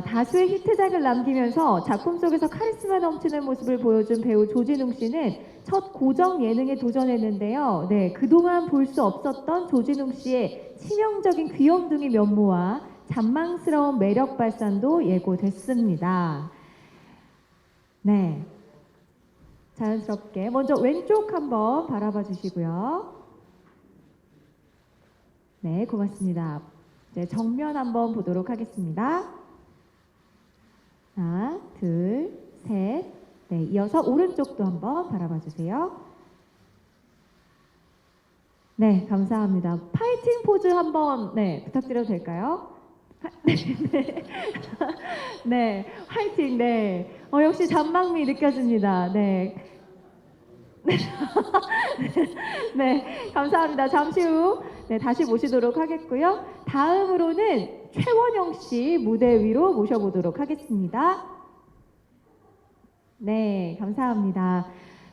자, 다수의 히트작을 남기면서 작품 속에서 카리스마 넘치는 모습을 보여준 배우 조진웅 씨는 첫 고정 예능에 도전했는데요. 네, 그동안 볼 수 없었던 조진웅 씨의 치명적인 귀염둥이 면모와 잔망스러운 매력 발산도 예고됐습니다. 네, 자연스럽게 먼저 왼쪽 한번 바라봐 주시고요. 네, 고맙습니다. 네, 정면 한번 보도록 하겠습니다. 하나, 둘, 셋. 네, 이어서 오른쪽도 한번 바라봐 주세요. 네, 감사합니다. 파이팅 포즈 한번 네, 부탁드려도 될까요? 네, 네, 화이팅. 네, 역시 잔망미 느껴집니다. 네. 네, 감사합니다. 잠시 후 네, 다시 모시도록 하겠고요. 다음으로는 최원영 씨 무대 위로 모셔보도록 하겠습니다. 네, 감사합니다.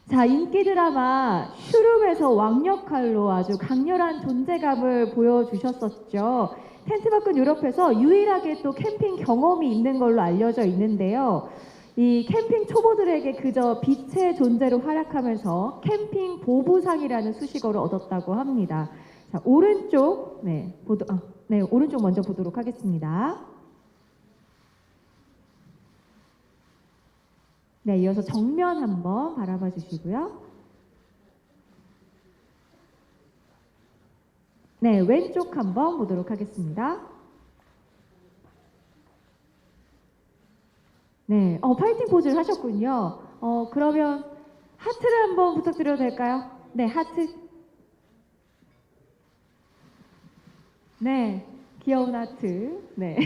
자, 인기 드라마 슈룹에서 왕 역할로 아주 강렬한 존재감을 보여주셨었죠. 텐트 밖은 유럽에서 유일하게 또 캠핑 경험이 있는 걸로 알려져 있는데요. 이 캠핑 초보들에게 그저 빛의 존재로 활약하면서 캠핑 보부상이라는 수식어를 얻었다고 합니다. 자, 오른쪽, 오른쪽 먼저 보도록 하겠습니다. 네, 이어서 정면 한번 바라봐 주시고요. 네, 왼쪽 한번 보도록 하겠습니다. 네, 파이팅 포즈를 하셨군요. 그러면 하트를 한번 부탁드려도 될까요? 네, 하트. 네, 귀여운 하트. 네.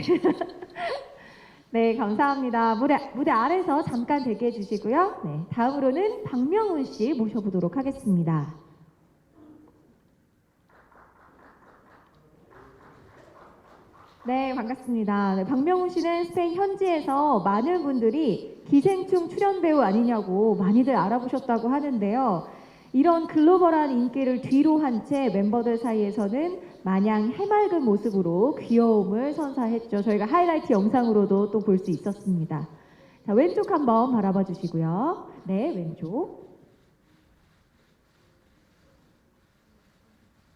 네, 감사합니다. 무대 아래서 잠깐 대기해 주시고요. 네, 다음으로는 박명훈 씨 모셔보도록 하겠습니다. 네, 반갑습니다. 네, 박명훈 씨는 스페인 현지에서 많은 분들이 기생충 출연 배우 아니냐고 많이들 알아보셨다고 하는데요. 이런 글로벌한 인기를 뒤로 한 채 멤버들 사이에서는 마냥 해맑은 모습으로 귀여움을 선사했죠. 저희가 하이라이트 영상으로도 또 볼 수 있었습니다. 자, 왼쪽 한번 바라봐 주시고요. 네, 왼쪽.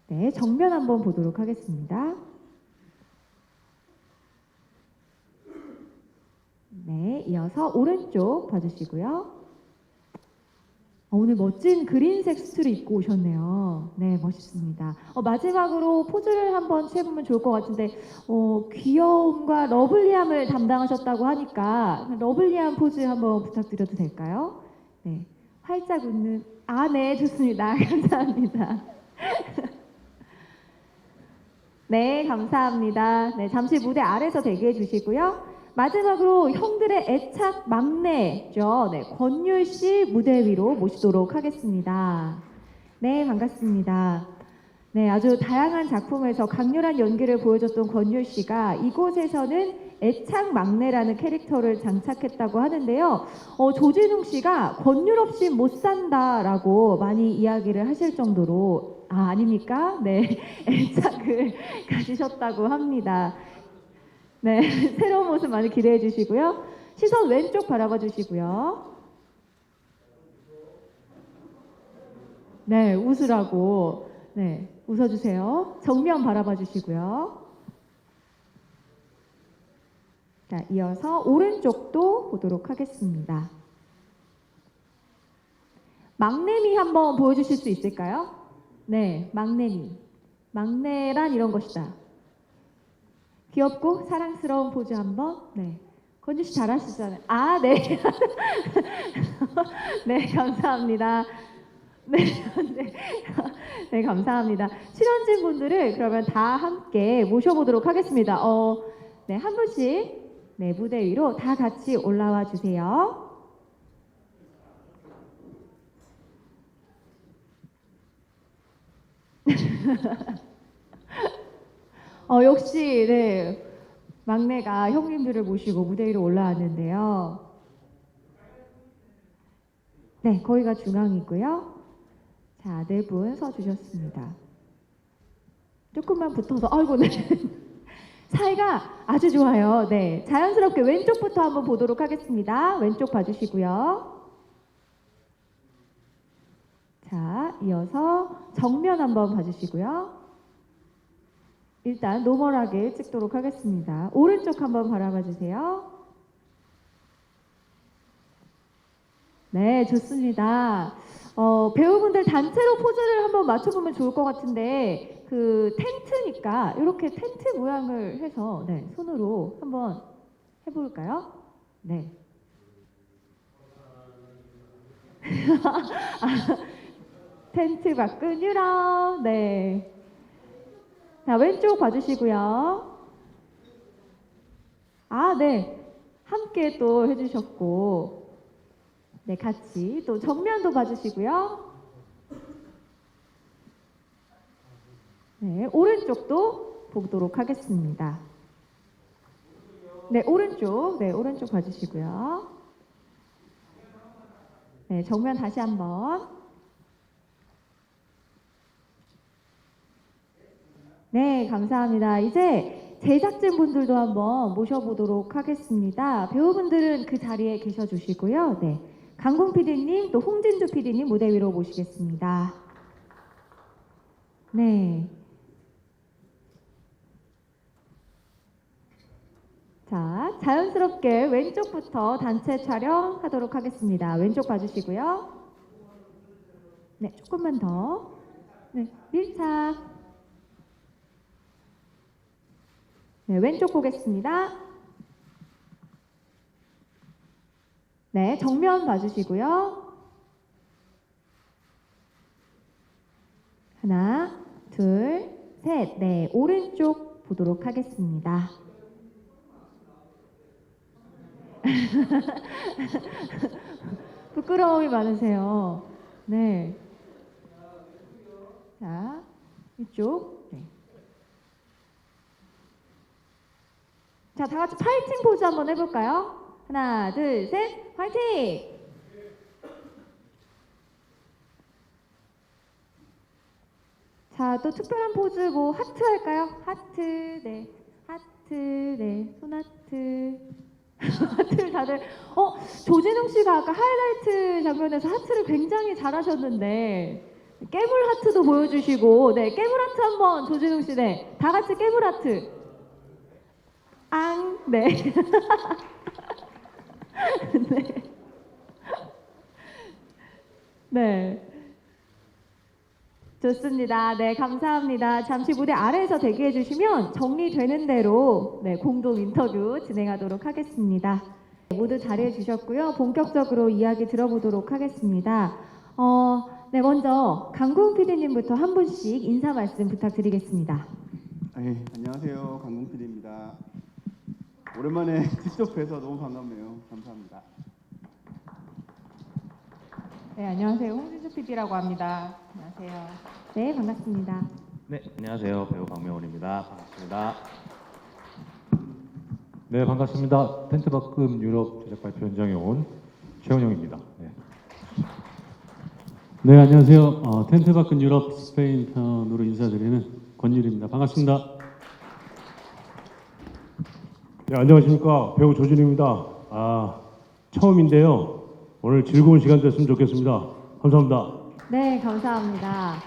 네, 정면 한번 보도록 하겠습니다. 네, 이어서 오른쪽 봐주시고요. 오늘 멋진 그린색 수트를 입고 오셨네요. 네, 멋있습니다. 마지막으로 포즈를 한번 취해보면 좋을 것 같은데 귀여움과 러블리함을 담당하셨다고 하니까 러블리한 포즈 한번 부탁드려도 될까요? 네, 활짝 웃는 네, 좋습니다. 감사합니다. 네, 감사합니다. 네, 잠시 무대 아래서 대기해 주시고요. 마지막으로 형들의 애착 막내죠. 네, 권율 씨 무대 위로 모시도록 하겠습니다. 네, 반갑습니다. 네, 아주 다양한 작품에서 강렬한 연기를 보여줬던 권율 씨가 이곳에서는 애착 막내라는 캐릭터를 장착했다고 하는데요. 조진웅 씨가 권율 없이 못 산다라고 많이 이야기를 하실 정도로 아닙니까? 네, 애착을 가지셨다고 합니다. 네, 새로운 모습 많이 기대해 주시고요. 시선 왼쪽 바라봐 주시고요. 네, 웃으라고. 네, 웃어주세요. 정면 바라봐 주시고요. 자, 이어서 오른쪽도 보도록 하겠습니다. 막내미 한번 보여주실 수 있을까요? 네, 막내미. 막내란 이런 것이다. 귀엽고 사랑스러운 포즈 한번. 네, 권주 씨 잘하시잖아요. 네. 네, 감사합니다. 네, 네, 네, 감사합니다. 출연진 분들을 그러면 다 함께 모셔보도록 하겠습니다. 네, 한 분씩 네, 무대 위로 다 같이 올라와 주세요. 역시 네, 막내가 형님들을 모시고 무대 위로 올라왔는데요. 네, 거기가 중앙이고요. 자, 네 분 서주셨습니다. 조금만 붙어서, 아이고, 네. 사이가 아주 좋아요. 네, 자연스럽게 왼쪽부터 한번 보도록 하겠습니다. 왼쪽 봐주시고요. 자, 이어서 정면 한번 봐주시고요. 일단 노멀하게 찍도록 하겠습니다. 오른쪽 한번 바라봐 주세요. 네, 좋습니다. 배우분들 단체로 포즈를 한번 맞춰보면 좋을 것 같은데 그 텐트니까 이렇게 텐트 모양을 해서 네, 손으로 한번 해볼까요? 네. 텐트 밖은 유럽. 네. 자, 왼쪽 봐주시고요. 아, 네. 함께 또 해주셨고. 네, 같이 또 정면도 봐주시고요. 네, 오른쪽도 보도록 하겠습니다. 네, 오른쪽. 네, 오른쪽 봐주시고요. 네, 정면 다시 한번. 네, 감사합니다. 이제 제작진 분들도 한번 모셔보도록 하겠습니다. 배우분들은 그 자리에 계셔 주시고요. 네, 강공 PD님, 또 홍진주 PD님 무대 위로 모시겠습니다. 네. 자, 자연스럽게 왼쪽부터 단체 촬영하도록 하겠습니다. 왼쪽 봐주시고요. 네, 조금만 더. 네, 밀착. 네, 왼쪽 보겠습니다. 네, 정면 봐주시고요. 하나, 둘, 셋. 네, 오른쪽 보도록 하겠습니다. 부끄러움이 많으세요. 네. 자, 이쪽. 네. 자, 다 같이 파이팅 포즈 한번 해볼까요? 하나, 둘, 셋, 파이팅! 자, 또 특별한 포즈 뭐 하트 할까요? 하트, 네, 하트, 네, 손하트. 하트를 다들 조진웅 씨가 아까 하이라이트 장면에서 하트를 굉장히 잘하셨는데 깨물 하트도 보여주시고 네, 깨물 하트 한번 조진웅 씨, 네, 다 같이 깨물 하트. 앙, 네. 네. 네. 좋습니다. 네, 감사합니다. 잠시 무대 아래에서 대기해 주시면 정리되는 대로 네, 공동 인터뷰 진행하도록 하겠습니다. 모두 자리해 주셨고요. 본격적으로 이야기 들어보도록 하겠습니다. 네, 먼저 강공 PD님부터 한 분씩 인사 말씀 부탁드리겠습니다. 네, 안녕하세요. 강공 PD입니다. 오랜만에 직접 뵈서 너무 반갑네요. 감사합니다. 네, 안녕하세요. 홍진주 PD라고 합니다. 안녕하세요. 네, 반갑습니다. 네, 안녕하세요. 배우 박명훈입니다. 반갑습니다. 네, 반갑습니다. 텐트박금 유럽 제작 발표 현장에 온 최원영입니다. 네, 안녕하세요. 텐트박금 유럽 스페인 편으로 인사드리는 권율입니다. 반갑습니다. 네, 안녕하십니까. 배우 조준입니다. 처음인데요. 오늘 즐거운 시간 됐으면 좋겠습니다. 감사합니다. 네, 감사합니다.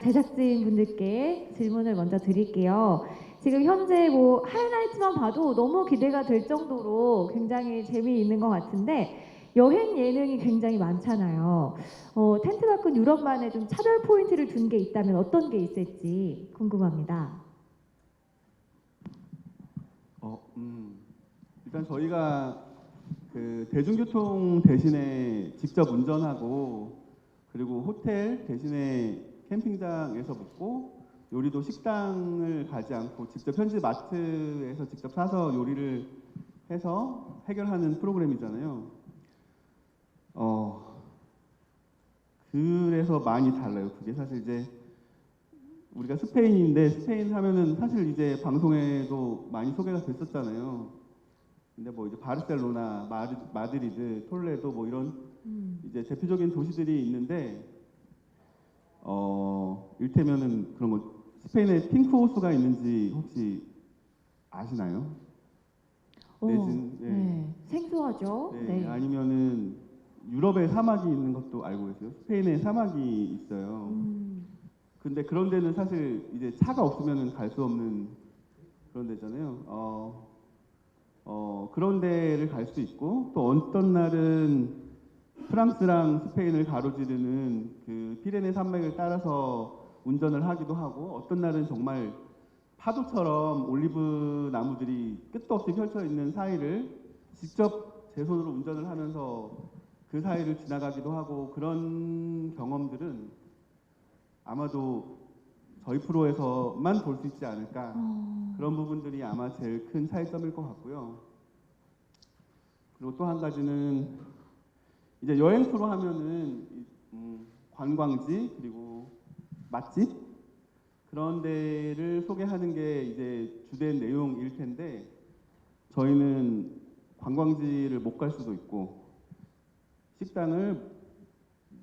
제작진 분들께 질문을 먼저 드릴게요. 지금 현재 뭐 하이라이트만 봐도 너무 기대가 될 정도로 굉장히 재미있는 것 같은데 여행 예능이 굉장히 많잖아요. 텐트박은 유럽만의 좀 차별 포인트를 둔 게 있다면 어떤 게 있을지 궁금합니다. 일단 저희가 그 대중교통 대신에 직접 운전하고 그리고 호텔 대신에 캠핑장에서 묵고 요리도 식당을 가지 않고 직접 현지 마트에서 직접 사서 요리를 해서 해결하는 프로그램이잖아요. 그래서 많이 달라요. 그게 사실 이제 우리가 스페인인데 스페인 하면은 사실 이제 방송에도 많이 소개가 됐었잖아요. 근데 뭐 이제 바르셀로나, 마드리드, 톨레도 뭐 이런 이제 대표적인 도시들이 있는데 일테면은 그런 거 스페인에 핑크호수가 있는지 혹시 아시나요? 어, 내진, 예. 네. 생소하죠. 네, 네. 아니면은 유럽에 사막이 있는 것도 알고 계세요? 스페인에 사막이 있어요. 근데 그런 데는 사실 이제 차가 없으면은 갈 수 없는 그런 데잖아요. 그런 데를 갈 수 있고 또 어떤 날은 프랑스랑 스페인을 가로지르는 그 피레네 산맥을 따라서 운전을 하기도 하고 어떤 날은 정말 파도처럼 올리브 나무들이 끝도 없이 펼쳐 있는 사이를 직접 제 손으로 운전을 하면서 그 사이를 지나가기도 하고 그런 경험들은 아마도 저희 프로에서만 볼 수 있지 않을까. 그런 부분들이 아마 제일 큰 차이점일 것 같고요. 그리고 또 한 가지는 이제 여행 프로 하면은 관광지 그리고 맛집 그런 데를 소개하는 게 이제 주된 내용일 텐데 저희는 관광지를 못 갈 수도 있고 식당을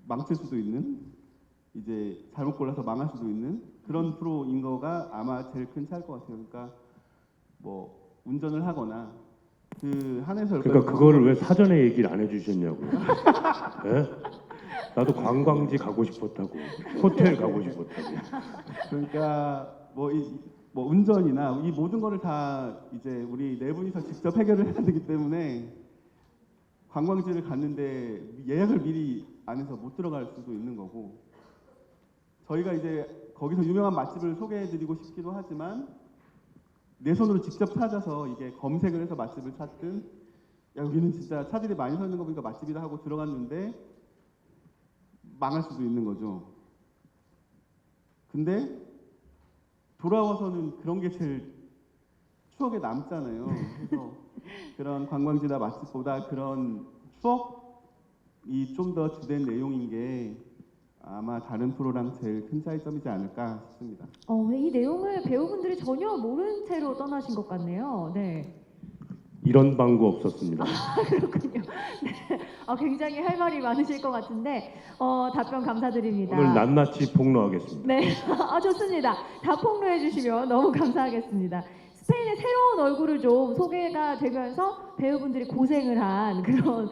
망칠 수도 있는 이제 잘못 골라서 망할 수도 있는 그런 프로인 거가 아마 제일 큰 차이일 것 같아요. 그러니까 뭐 운전을 하거나 그 한해서 그러니까 그거를 왜 사전에 얘기를 안 해주셨냐고요. 예? 나도 관광지 가고 싶었다고, 호텔 가고 싶었다고. 그러니까 뭐 운전이나 이 모든 거를 다 이제 우리 네 분이서 직접 해결을 해야 되기 때문에 관광지를 갔는데 예약을 미리 안 해서 못 들어갈 수도 있는 거고 저희가 이제 거기서 유명한 맛집을 소개해드리고 싶기도 하지만 내 손으로 직접 찾아서 이게 검색을 해서 맛집을 찾든 야 여기는 진짜 차들이 많이 서 있는 거 보니까 맛집이다 하고 들어갔는데 망할 수도 있는 거죠. 근데 돌아와서는 그런 게 제일 추억에 남잖아요. 그래서 그런 관광지나 맛집보다 그런 추억이 좀 더 주된 내용인 게 아마 다른 프로랑 제일 큰 차이점이지 않을까 싶습니다. 이 내용을 배우분들이 전혀 모른 채로 떠나신 것 같네요. 네. 이런 방구 없었습니다. 그렇군요. 네. 굉장히 할 말이 많으실 것 같은데 답변 감사드립니다. 오늘 낱낱이 폭로하겠습니다. 네, 좋습니다. 다 폭로해 주시면 너무 감사하겠습니다. 스페인의 새로운 얼굴을 좀 소개가 되면서 배우분들이 고생을 한 그런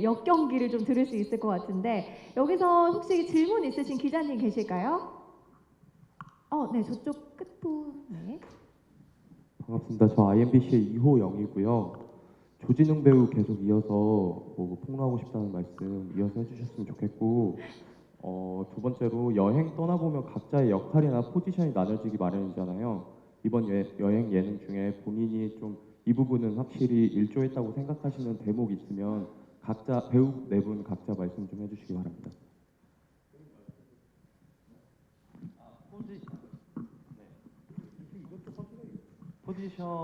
역경기를 좀 들을 수 있을 것 같은데 여기서 혹시 질문 있으신 기자님 계실까요? 네, 저쪽 끝부분에. 반갑습니다. 저 IMBC의 이호영이고요. 조진웅 배우 계속 이어서 뭐 폭로하고 싶다는 말씀 이어서 해주셨으면 좋겠고 두 번째로 여행 떠나보면 각자의 역할이나 포지션이 나눠지기 마련이잖아요. 이번 여행 예능 중에 본인이 좀 이 부분은 확실히 일조했다고 생각하시는 대목 있으면 각자 배우 네 분 각자 말씀 좀 해주시기 바랍니다.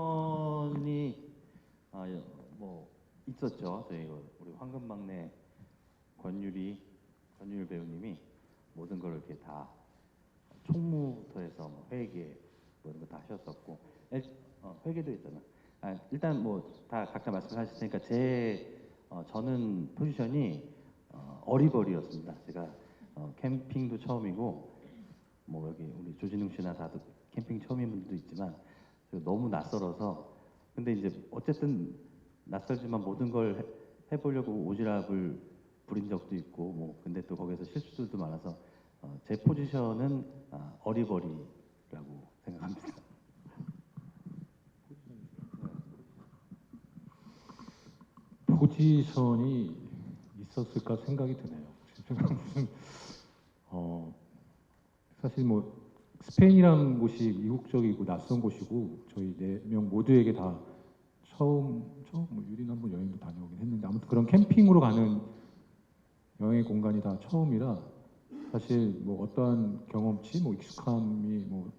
포지션이 뭐 있었죠. 저희 우리 황금막내 권율 배우님이 모든 걸 이렇게 다 총무부터 해서 뭐 회계 모든 거 다 하셨었고 회계도 있잖아. 일단 뭐 다 각자 말씀하셨으니까 저는 포지션이 어리버리였습니다. 제가 캠핑도 처음이고 뭐 여기 우리 조진웅 씨나 다들 캠핑 처음인 분들도 있지만 너무 낯설어서 근데 이제 어쨌든 낯설지만 모든 걸 해보려고 오지랖을 부린 적도 있고 뭐 근데 또 거기서 실수들도 많아서 제 포지션은 어리버리라고 생각합니다. 포지션이 있었을까 생각이 드네요. 무슨 사실 뭐 스페인이라는 곳이 이국적이고 낯선 곳이고 저희 4명 모두에게 다 처음 뭐 유린 한번 여행도 다녀오긴 했는데 아무튼 그런 캠핑으로 가는 여행의 공간이 다 처음이라 사실 뭐 어떠한 경험치, 뭐 익숙함이 뭐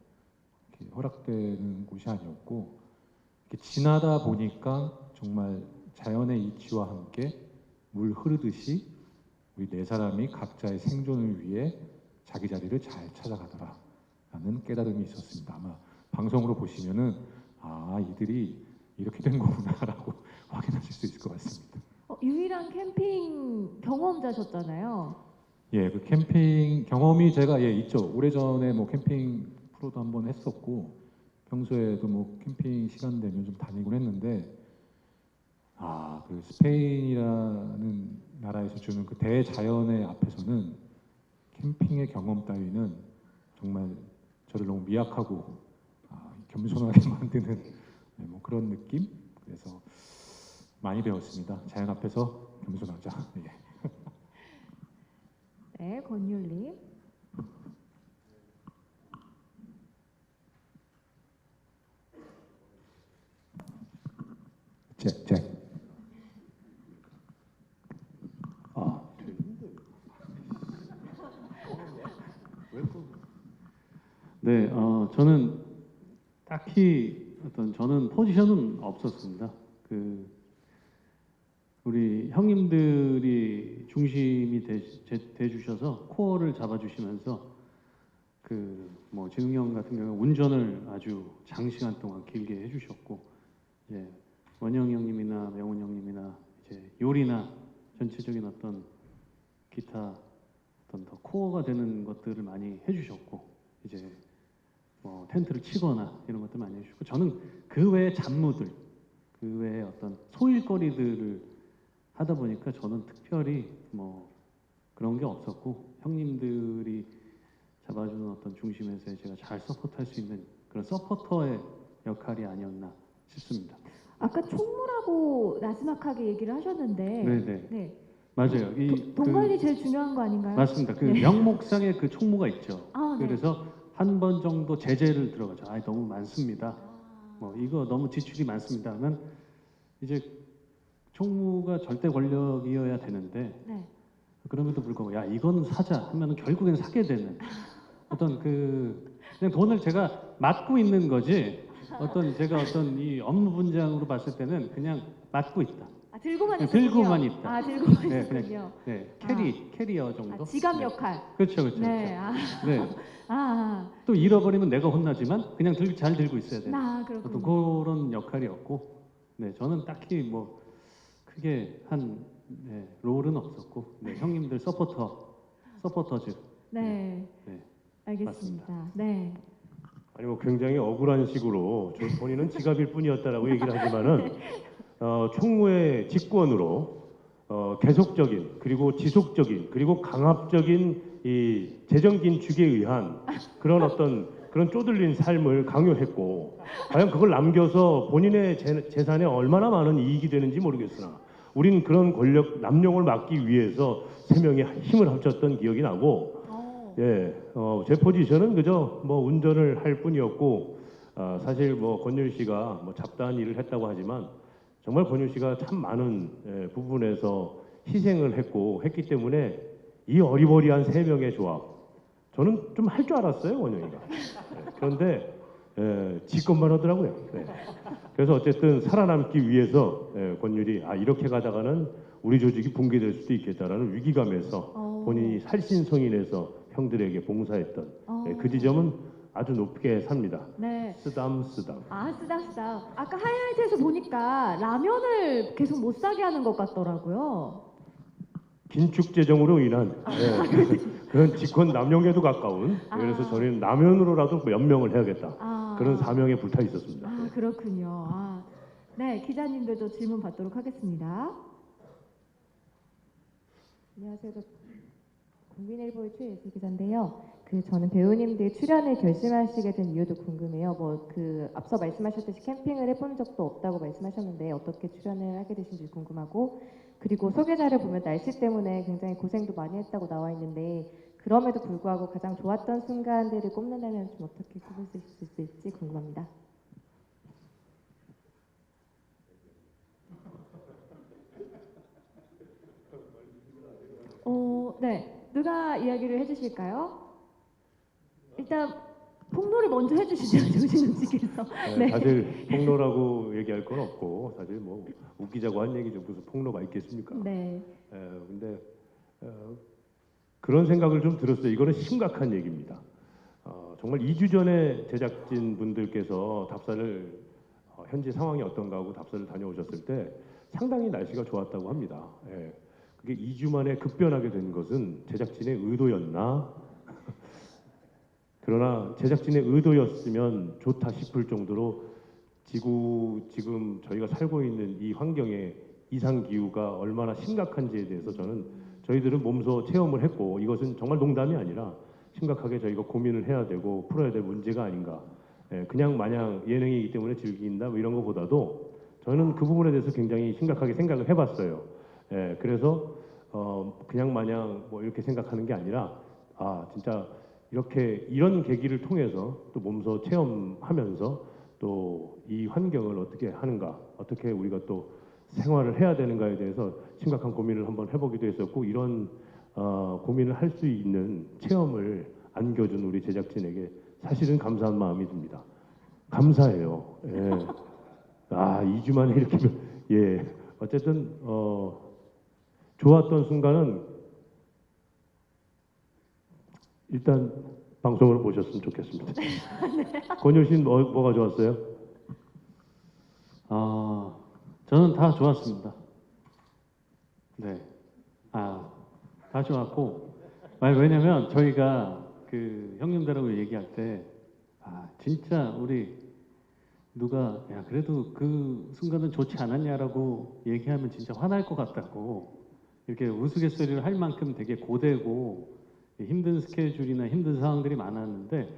이렇게 허락되는 곳이 아니었고 이렇게 지나다 보니까 정말 자연의 이치와 함께 물 흐르듯이 우리 네 사람이 각자의 생존을 위해 자기 자리를 잘 찾아가더라라는 깨달음이 있었습니다. 아마 방송으로 보시면은 이들이 이렇게 된 거구나라고 확인하실 수 있을 것 같습니다. 유일한 캠핑 경험자셨잖아요. 예, 그 캠핑 경험이 제가 있죠. 오래전에 뭐 캠핑 프로도 한번 했었고 평소에도 뭐 캠핑 시간 되면 좀 다니곤 했는데 그 스페인이라는 나라에서 주는 그 대자연의 앞에서는 캠핑의 경험 따위는 정말 저를 너무 미약하고 겸손하게 만드는 뭐 그런 느낌. 그래서 많이 배웠습니다. 자연 앞에서 겸손하자. 예. 네, 권율님. 잭. 네, 저는 딱히 저는 포지션은 없었습니다. 우리 형님들이 중심이 돼 주셔서 코어를 잡아주시면서 뭐 진웅 형 같은 경우 운전을 아주 장시간 동안 길게 해주셨고, 이제 원영 형님이나 명훈 형님이나 이제 요리나 전체적인 어떤 기타 더 코어가 되는 것들을 많이 해주셨고, 이제 뭐 텐트를 치거나 이런 것들 많이 해주시고, 저는 그 외의 잡무들, 그 외의 어떤 소일거리들을 하다 보니까 저는 특별히 뭐 그런 게 없었고, 형님들이 잡아주는 어떤 중심에서 제가 잘 서포트할 수 있는 그런 서포터의 역할이 아니었나 싶습니다. 아까 총무라고 나지막하게 얘기를 하셨는데 네네. 네. 맞아요. 돈 관리 제일 중요한 거 아닌가요? 맞습니다. 네. 명목상에 그 총무가 있죠. 네. 그래서 한 번 정도 제재를 들어가죠. 너무 많습니다. 뭐 이거 너무 지출이 많습니다 하면 이제 총무가 절대 권력이어야 되는데, 네. 그럼에도 불구하고 야 이건 사자 하면 결국엔 사게 되는 어떤 그냥 돈을 제가 맡고 있는 거지, 제가 이 업무 분장으로 봤을 때는 그냥 맡고 있다. 들고만 네, 있었군요. 들고만 있다. 들고만 네, 있었군요. 네, 캐리어 정도. 지갑 네. 역할. 그렇죠. 네. 네. 아, 또 잃어버리면 내가 혼나지만 그냥 잘 들고 있어야 돼요. 그렇군요. 어떤 그런 역할이었고, 네, 저는 딱히 뭐 크게 한 롤은 없었고, 네, 형님들 서포터즈. 네. 네, 알겠습니다. 네. 아니 뭐 굉장히 억울한 식으로 본인은 지갑일 뿐이었다라고 얘기를 하지만은 총무의 직권으로 계속적인 그리고 지속적인 그리고 강압적인 이 재정 긴축에 의한 그런 쪼들린 삶을 강요했고, 과연 그걸 남겨서 본인의 재산에 얼마나 많은 이익이 되는지 모르겠으나 우린 그런 권력 남용을 막기 위해서 세 명이 힘을 합쳤던 기억이 나고, 제 포지션은 그저 뭐 운전을 할 뿐이었고, 사실 뭐 권율 씨가 뭐 잡다한 일을 했다고 하지만 정말 권율 씨가 참 많은 부분에서 희생을 했기 때문에 이 어리버리한 세 명의 조합, 저는 좀 할 줄 알았어요, 원영이가. 그런데 지것만 하더라고요. 그래서 어쨌든 살아남기 위해서 권율이 이렇게 가다가는 우리 조직이 붕괴될 수도 있겠다라는 위기감에서 본인이 살신성인에서 형들에게 봉사했던 그 지점은 아주 높게 삽니다. 네. 쓰담. 쓰담. 아까 하이라이트에서 보니까 라면을 계속 못 사게 하는 것 같더라고요. 긴축 재정으로 인한 그런 직권 남용에도 가까운, 그래서 저는 라면으로라도 연명을 해야겠다, 그런 사명에 불타 있었습니다. 그렇군요. 네, 기자님들도 질문 받도록 하겠습니다. 안녕하세요. 국민일보의 최예슬 기자인데요. 저는 배우님들이 출연을 결심하시게 된 이유도 궁금해요. 앞서 말씀하셨듯이 캠핑을 해본 적도 없다고 말씀하셨는데 어떻게 출연을 하게 되신지 궁금하고, 그리고 소개자를 보면 날씨 때문에 굉장히 고생도 많이 했다고 나와 있는데 그럼에도 불구하고 가장 좋았던 순간들을 꼽는다면 좀 어떻게 꼽을 수 있을지 궁금합니다. 네. 누가 이야기를 해주실까요? 일단 폭로를 먼저 해주시죠, 조진웅 씨께서. 네. 사실 폭로라고 얘기할 건 없고, 사실 뭐 웃기자고 한 얘기죠. 무슨 폭로가 있겠습니까? 네. 근데 그런 생각을 좀 들었어요. 이거는 심각한 얘기입니다. 정말 2주 전에 제작진 분들께서 답사를 현지 상황이 어떤가 하고 답사를 다녀오셨을 때 상당히 날씨가 좋았다고 합니다. 그게 2주 만에 급변하게 된 것은 제작진의 의도였나? 그러나 제작진의 의도였으면 좋다 싶을 정도로 지금 저희가 살고 있는 이 환경의 이상 기후가 얼마나 심각한지에 대해서 저희들은 몸소 체험을 했고, 이것은 정말 농담이 아니라 심각하게 저희가 고민을 해야 되고 풀어야 될 문제가 아닌가. 그냥 마냥 예능이기 때문에 즐긴다 뭐 이런 것보다도 저는 그 부분에 대해서 굉장히 심각하게 생각을 해봤어요. 그래서 그냥 마냥 뭐 이렇게 생각하는 게 아니라 진짜 이런 계기를 통해서 또 몸소 체험하면서 또 이 환경을 어떻게 하는가, 어떻게 우리가 또 생활을 해야 되는가에 대해서 심각한 고민을 한번 해보기도 했었고, 이런 고민을 할 수 있는 체험을 안겨준 우리 제작진에게 사실은 감사한 마음이 듭니다. 감사해요. 예. 2주 만에 이렇게 예. 어쨌든 좋았던 순간은 일단 방송을 보셨으면 좋겠습니다. 권율 씨는 뭐가 좋았어요? 저는 다 좋았습니다. 네. 다 좋았고, 왜냐면 저희가 그 형님들하고 얘기할 때, 진짜 우리 누가, 야, 그래도 그 순간은 좋지 않았냐라고 얘기하면 진짜 화날 것 같다고, 이렇게 우스갯소리를 할 만큼 되게 고되고 힘든 스케줄이나 힘든 상황들이 많았는데,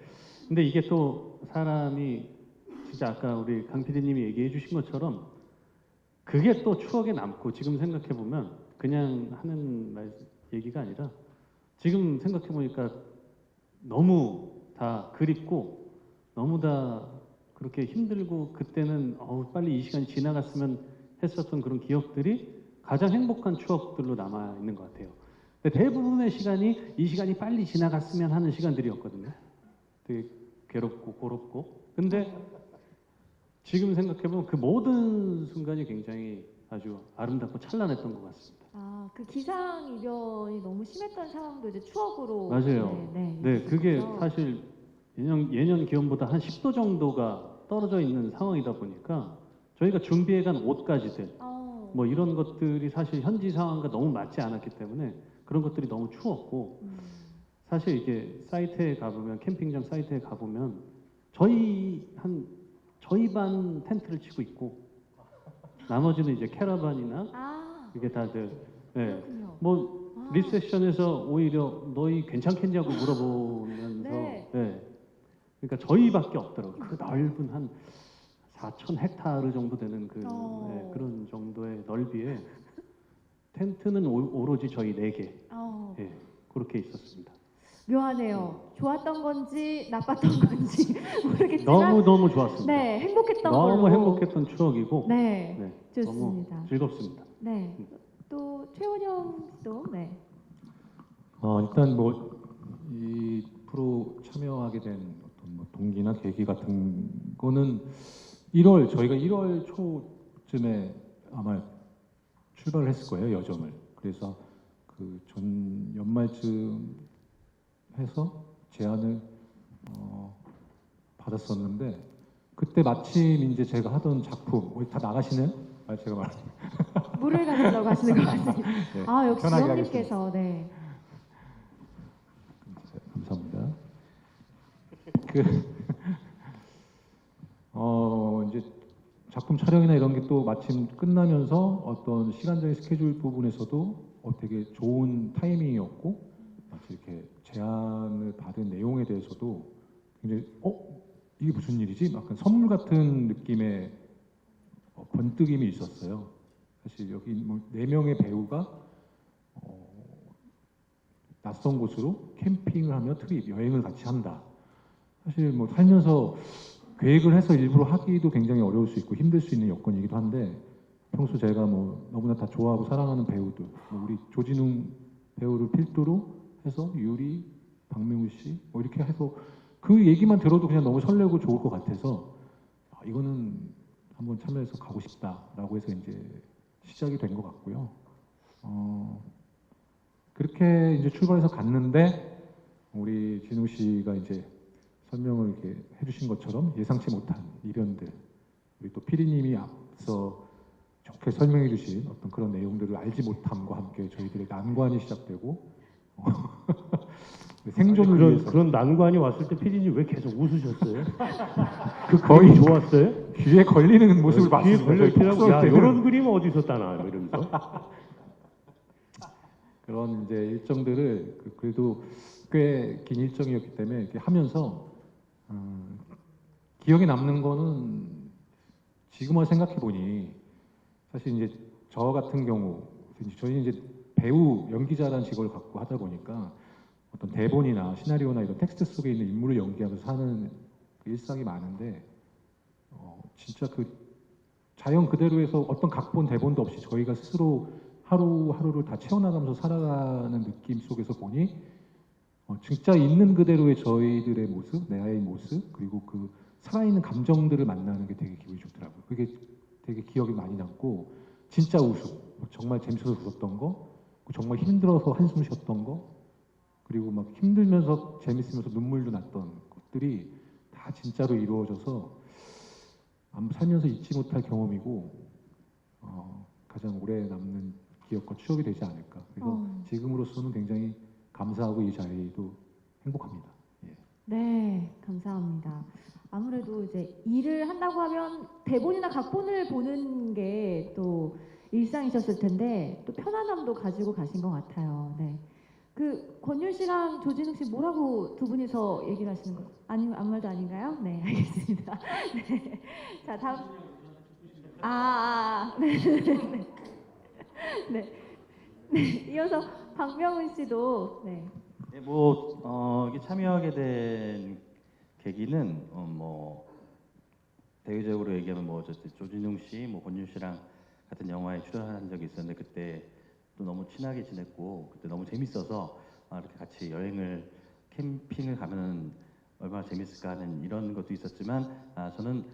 근데 이게 또 사람이 진짜 아까 우리 강 PD님이 얘기해 주신 것처럼 그게 또 추억에 남고, 지금 생각해 보면 그냥 하는 얘기가 아니라 지금 생각해 보니까 너무 다 그립고 너무 다 그렇게 힘들고, 그때는 빨리 이 시간이 지나갔으면 했었던 그런 기억들이 가장 행복한 추억들로 남아 있는 것 같아요. 근데 대부분의 시간이 이 시간이 빨리 지나갔으면 하는 시간들이었거든요. 되게 괴롭고 고롭고. 근데 지금 생각해보면 그 모든 순간이 굉장히 아주 아름답고 찬란했던 것 같습니다. 그 기상 이변이 너무 심했던 상황도 이제 추억으로. 맞아요. 네, 그게 사실 예년 기온보다 한 10도 정도가 떨어져 있는 상황이다 보니까 저희가 준비해간 옷까지들 뭐 이런 것들이 사실 현지 상황과 너무 맞지 않았기 때문에 그런 것들이 너무 추웠고, 사실 이게 사이트에 가보면, 캠핑장 사이트에 가보면 저희 반 텐트를 치고 있고 나머지는 이제 캐러반이나 이게 다들 뭐 리셉션에서 오히려 너희 괜찮겠냐고 물어보면서 그러니까 저희밖에 없더라고요. 그 넓은 한 4,000헥타르 정도 되는 그런 정도의 넓이에 텐트는 오로지 저희 4개 그렇게 있었습니다. 묘하네요. 좋았던 건지 나빴던 건지 모르겠지만 너무 좋았습니다. 네, 행복했던 너무 걸로. 행복했던 추억이고 좋습니다. 너무 즐겁습니다. 네. 또 최원영 씨도 일단 이 프로 참여하게 된 어떤 동기나 계기 같은 거는 저희가 1월 초쯤에 아마 출발을 했을 거예요, 여정을. 그래서 그 전 연말쯤 해서 제안을 받았었는데, 그때 마침 이제 제가 하던 작품, 다 나가시네요? 제가 물을 가지려고 하시는 것 같습니다. 역시 편하게 지원님께서 감사합니다. 이제 작품 촬영이나 이런 게 또 마침 끝나면서 어떤 시간적인 스케줄 부분에서도 되게 좋은 타이밍이었고, 마치 이렇게 제안을 받은 내용에 대해서도 굉장히 이게 무슨 일이지? 약간 선물 같은 느낌의 번뜩임이 있었어요. 사실 여기 4명의 배우가 낯선 곳으로 캠핑을 하며 트립, 여행을 같이 한다. 사실 살면서 계획을 해서 일부러 하기도 굉장히 어려울 수 있고 힘들 수 있는 여건이기도 한데, 평소 제가 너무나 다 좋아하고 사랑하는 배우들, 우리 조진웅 배우를 필두로 해서 유리, 박명우 씨 이렇게 해서 그 얘기만 들어도 그냥 너무 설레고 좋을 것 같아서 이거는 한번 참여해서 가고 싶다라고 해서 이제 시작이 된 것 같고요. 그렇게 이제 출발해서 갔는데 우리 진웅 씨가 이제 설명을 이렇게 해주신 것처럼 예상치 못한 이변들, 우리 또 피디님이 앞서 좋게 설명해 주신 어떤 그런 내용들을 알지 못함과 함께 저희들의 난관이 시작되고 생존을 그런 위해서 그런 난관이 왔을 때 PD님 왜 계속 웃으셨어요? 그 거의 그림이 좋았어요? 귀에 걸리는 모습을 귀에 봤습니다. 걸려 있더라고. 저희 야, 폭소할 때는. 이런 그림 어디서 따나 이러면서. 그런 이제 일정들을 그래도 꽤 긴 일정이었기 때문에 이렇게 하면서 기억에 남는 거는 지금 와서 생각해 보니 사실 이제 저 같은 경우 저희 이제 배우 연기자라는 직업을 갖고 하다 보니까 어떤 대본이나 시나리오나 이런 텍스트 속에 있는 인물을 연기하면서 사는 그 일상이 많은데 진짜 그 자연 그대로에서 어떤 각본 대본도 없이 저희가 스스로 하루하루를 다 채워나가면서 살아가는 느낌 속에서 보니 진짜 있는 그대로의 저희들의 모습, 내아의 모습, 그리고 그 살아있는 감정들을 만나는 게 되게 기분이 좋더라고요. 그게 되게 기억이 많이 남고 진짜 웃음, 정말 재밌어서 웃었던 거, 정말 힘들어서 한숨 쉬었던 거, 그리고 막 힘들면서 재밌으면서 눈물도 났던 것들이 다 진짜로 이루어져서 아마 살면서 잊지 못할 경험이고 가장 오래 남는 기억과 추억이 되지 않을까. 그래서 지금으로서는 굉장히 감사하고 이 자리도 행복합니다. 예. 네, 감사합니다. 아무래도 이제 일을 한다고 하면 대본이나 각본을 보는 게 또 일상이셨을 텐데 또 편안함도 가지고 가신 것 같아요. 네. 그 권율 씨랑 조진웅 씨 뭐라고 두 분이서 얘기를 하시는 거? 아니 아무 말도 아닌가요? 네, 알겠습니다. 네. 자, 다음. 네. 네. 네. 이어서 박명훈 씨도 네. 네, 이게 참여하게 된 계기는 대외적으로 얘기하면 조진웅 씨, 권율 씨랑 같은 영화에 출연한 적이 있었는데 그때 또 너무 친하게 지냈고 그때 너무 재밌어서 이렇게 같이 여행을 캠핑을 가면 얼마나 재밌을까 하는 이런 것도 있었지만 저는